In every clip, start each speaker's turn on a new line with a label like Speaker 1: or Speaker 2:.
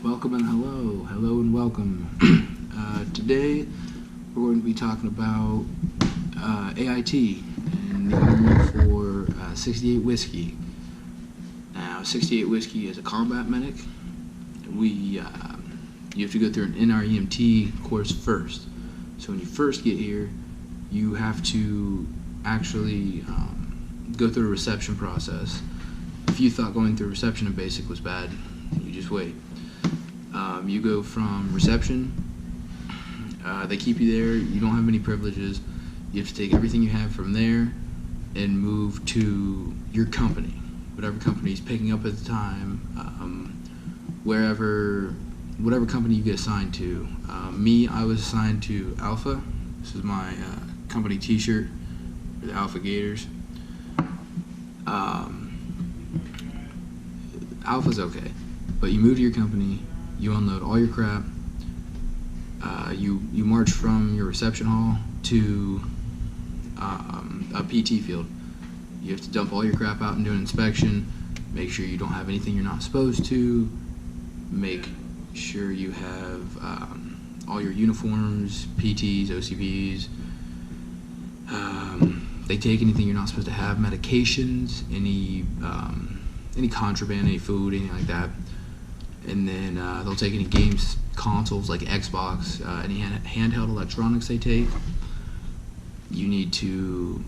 Speaker 1: Welcome and hello and welcome. Today we're going to be talking about AIT and the army for 68 Whiskey. Now, 68 Whiskey is a combat medic. You have to go through an Nremt course first. So when you first get here, you have to actually go through a reception process. If you thought going through reception in basic was bad, you just wait. You go from reception, they keep you there, you don't have any privileges, you have to take everything you have from there and move to your company, whatever company is picking up at the time, whatever company you get assigned to. I was assigned to Alpha. This is my company t-shirt, the Alpha Gators. Alpha's okay, but you move to your company, you unload all your crap, you march from your reception hall to a PT field. You have to dump all your crap out and do an inspection, make sure you don't have anything you're not supposed to, make sure you have all your uniforms, PTs, OCPs. They take anything you're not supposed to have, medications, any contraband, any food, anything like that. And then they'll take any games, consoles like Xbox, any handheld electronics they take. You need to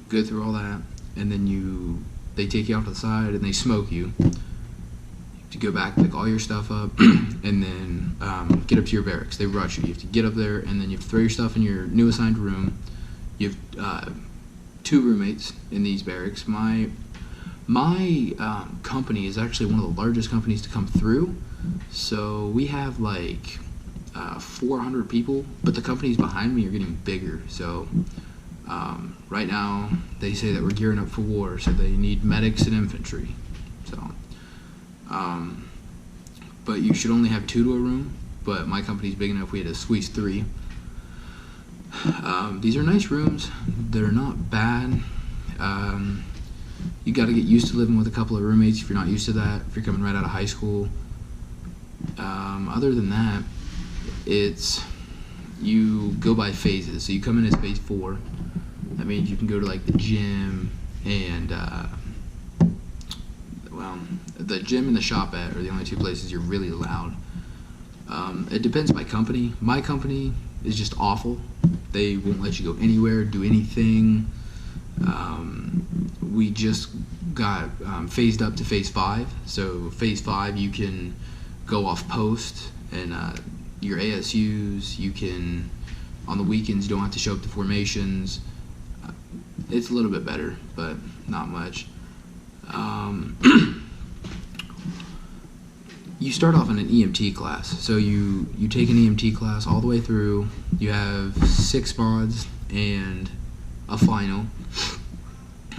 Speaker 1: go through all that, and then they take you out to the side and they smoke you. To go back, pick all your stuff up, and then get up to your barracks. They rush you. You have to get up there, and then you have to throw your stuff in your new assigned room. You have 2 roommates in these barracks. My company is actually one of the largest companies to come through, so we have like 400 people, but the companies behind me are getting bigger. So right now they say that we're gearing up for war, so they need medics and infantry. So but you should only have 2 to a room, but my company's big enough we had to squeeze 3. These are nice rooms. They're not bad. You got to get used to living with a couple of roommates if you're not used to that, if you're coming right out of high school. Other than that, you go by phases. So you come in as phase 4. That means you can go to like the gym and the gym and the shop are the only 2 places you're really allowed. It depends by company. My company is just awful. They won't let you go anywhere, do anything. We just got phased up to phase 5. So phase 5, you can go off post and your ASUs. You can, on the weekends, you don't have to show up to formations. It's a little bit better, but not much. You start off in an EMT class. So you take an EMT class all the way through. You have 6 mods and a final.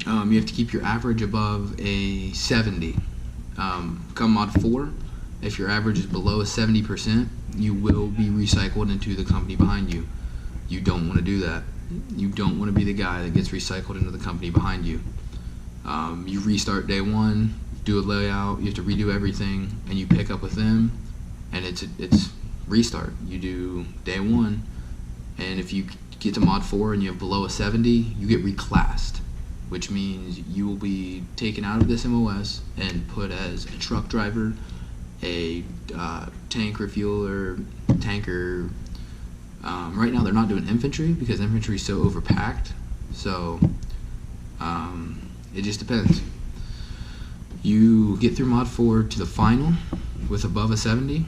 Speaker 1: You have to keep your average above a 70. Come mod 4, if your average is below a 70%, you will be recycled into the company behind you. You don't want to do that. You don't want to be the guy that gets recycled into the company behind you. You restart day 1, do a layout, you have to redo everything, and you pick up with them, and it's restart. You do day 1, and if you get to mod 4 and you have below a 70, you get reclassed, which means you will be taken out of this MOS and put as a truck driver, a tank refueler, tanker. Right now they're not doing infantry because infantry is so overpacked, so it just depends. You get through mod 4 to the final with above a 70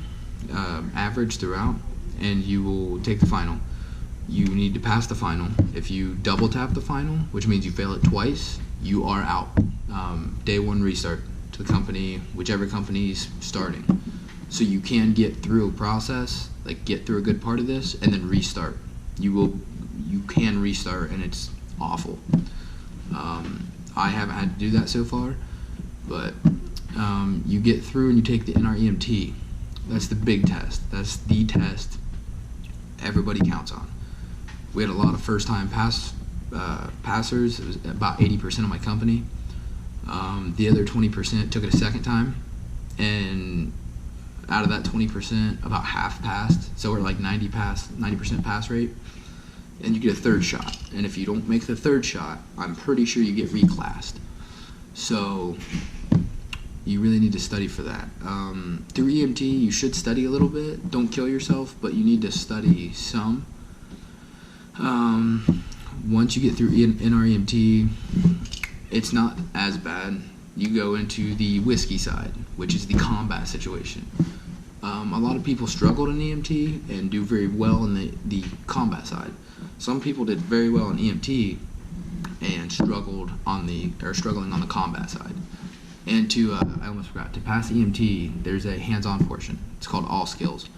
Speaker 1: average throughout, and you will take the final. You need to pass the final. If you double tap the final, which means you fail it twice, you are out. Day 1 restart to the company, whichever company's starting. So you can get through a process, like get through a good part of this, and then restart. You can restart, and it's awful. I haven't had to do that so far, but you get through and you take the NREMT. That's the big test. That's the test everybody counts on. We had a lot of first-time passers. It was about 80% of my company. The other 20% took it a second time, and out of that 20%, about half passed. So we're like 90% pass rate, and you get a third shot. And if you don't make the third shot, I'm pretty sure you get reclassed. So you really need to study for that. Through EMT, you should study a little bit. Don't kill yourself, but you need to study some. Once you get through NREMT, it's not as bad. You go into the whiskey side, which is the combat situation. A lot of people struggled in EMT and do very well in the combat side. Some people did very well in EMT and struggling on the combat side. And I almost forgot, to pass EMT, there's a hands-on portion. It's called All Skills.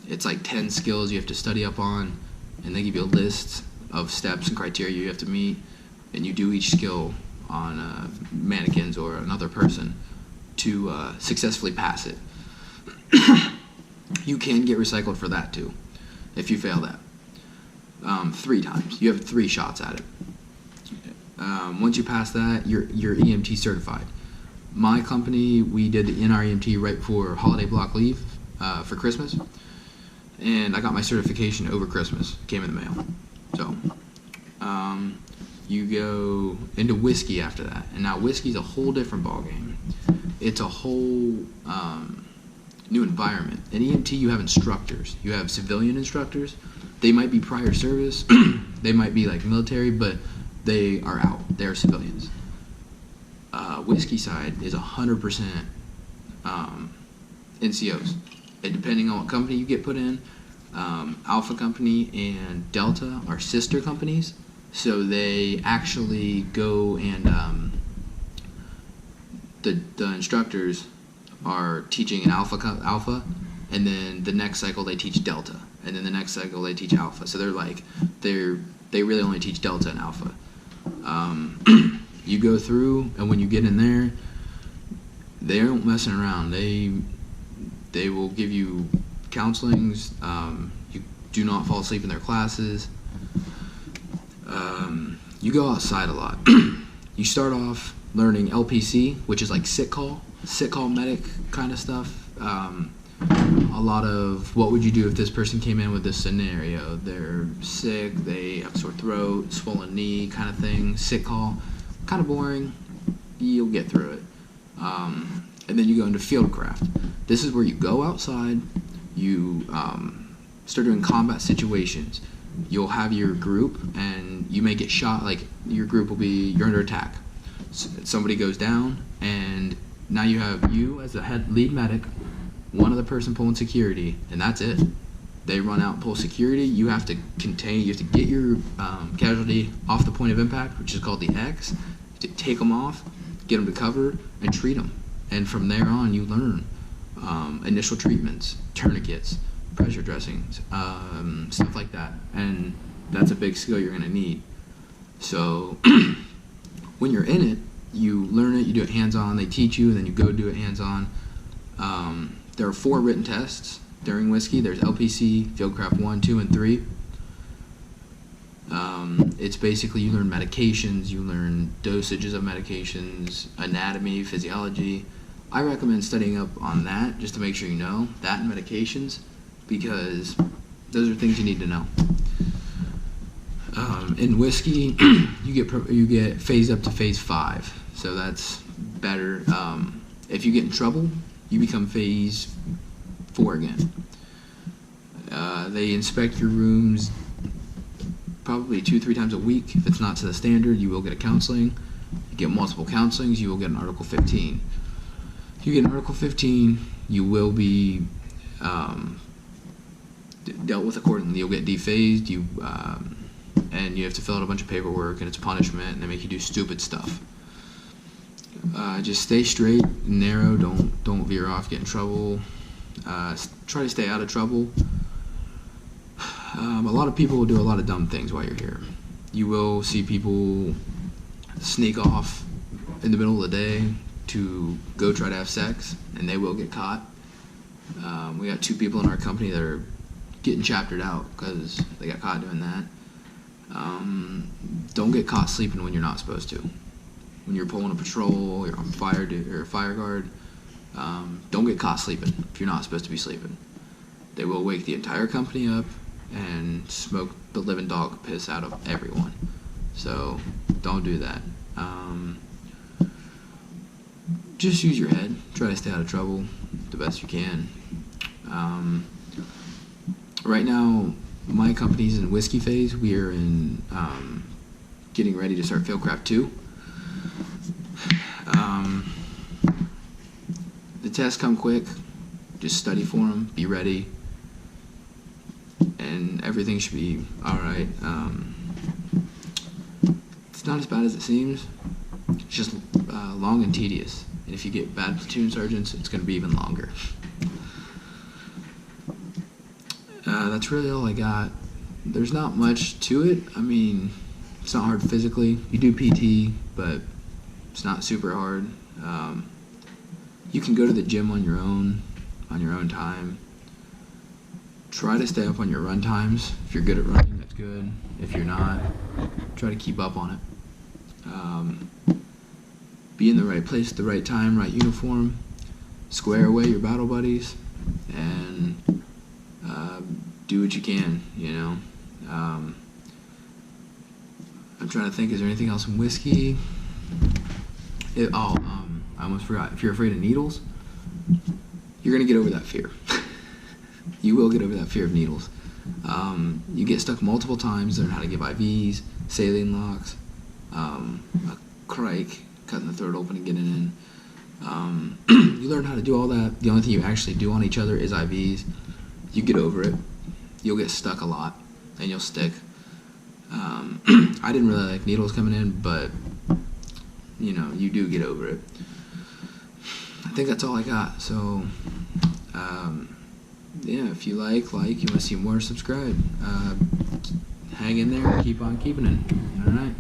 Speaker 1: It's like 10 skills you have to study up on, and they give you a list of steps and criteria you have to meet, and you do each skill on mannequins or another person to successfully pass it. You can get recycled for that too, if you fail that. 3 times. You have 3 shots at it. Once you pass that, you're EMT certified. My company, we did the NREMT right before holiday block leave for Christmas, and I got my certification over Christmas. It came in the mail. So you go into whiskey after that, and now whiskey's a whole different ballgame. It's a whole new environment. In EMT, you have instructors. You have civilian instructors. They might be prior service. They might be like military, but they are out. They're civilians. Whiskey side is 100% NCOs. And depending on what company you get put in, Alpha Company and Delta are sister companies. So they actually go and the instructors are teaching an Alpha, and then the next cycle they teach Delta, and then the next cycle they teach Alpha. So they really only teach Delta and Alpha. You go through, and when you get in there, they aren't messing around. They will give you counselings. You do not fall asleep in their classes. You go outside a lot. You start off learning LPC, which is like sick call medic kind of stuff. A lot of what would you do if this person came in with this scenario. They're sick, they have a sore throat, swollen knee kind of thing. Sick call, kind of boring. You'll get through it. And then you go into fieldcraft. This is where you go outside, you start doing combat situations. You'll have your group, and you may get shot. Like, your group will be, you're under attack. Somebody goes down, and now you have you as the lead medic, one other person pulling security, and that's it. They run out and pull security. You have to get your casualty off the point of impact, which is called the X. You have to take them off, get them to cover, and treat them. And from there on, you learn initial treatments, tourniquets, pressure dressings, stuff like that. And that's a big skill you're going to need. So when you're in it, you learn it, you do it hands-on, they teach you, and then you go do it hands-on. There are 4 written tests during whiskey. There's LPC, Fieldcraft 1, 2, and 3. It's basically you learn medications, you learn dosages of medications, anatomy, physiology. I recommend studying up on that just to make sure you know that and medications, because those are things you need to know. In whiskey, you get phased up to phase 5, so that's better. If you get in trouble, you become phase 4 again. They inspect your rooms probably 2-3 times a week. If it's not to the standard, you will get a counseling. You get multiple counselings, you will get an Article 15. If you get an Article 15, you will be dealt with accordingly. You'll get dephased, and you have to fill out a bunch of paperwork, and it's punishment, and they make you do stupid stuff. Just stay straight, narrow, don't veer off, get in trouble. Try to stay out of trouble. A lot of people will do a lot of dumb things while you're here. You will see people sneak off in the middle of the day to go try to have sex, and they will get caught. We got 2 people in our company that are getting chaptered out because they got caught doing that. Don't get caught sleeping when you're not supposed to. When you're pulling a patrol, you're on fire or a fire guard, Don't get caught sleeping if you're not supposed to be sleeping. They will wake the entire company up and smoke the living dog piss out of everyone. So don't do that. Just use your head. Try to stay out of trouble the best you can. Right now, my company's in whiskey phase. We are in getting ready to start Fieldcraft 2. The tests come quick. Just study for them. Be ready. And everything should be alright. It's not as bad as it seems. It's just long and tedious. And if you get bad platoon sergeants, it's going to be even longer. That's really all I got. There's not much to it. I mean, it's not hard physically. You do PT, but it's not super hard. You can go to the gym on your own time. Try to stay up on your run times. If you're good at running, that's good. If you're not, try to keep up on it. Be in the right place at the right time, right uniform. Square away your battle buddies, and do what you can, you know. I'm trying to think, is there anything else in whiskey? I almost forgot. If you're afraid of needles, you're going to get over that fear. You will get over that fear of needles. You get stuck multiple times, learn how to give IVs, saline locks, a crike, cutting the throat open and getting in. You learn how to do all that. The only thing you actually do on each other is IVs. You get over it. You'll get stuck a lot, and you'll stick. I didn't really like needles coming in, but, you know, you do get over it. I think that's all I got. So, yeah, if you like, you want to see more, subscribe. Hang in there, keep on keeping it. All right.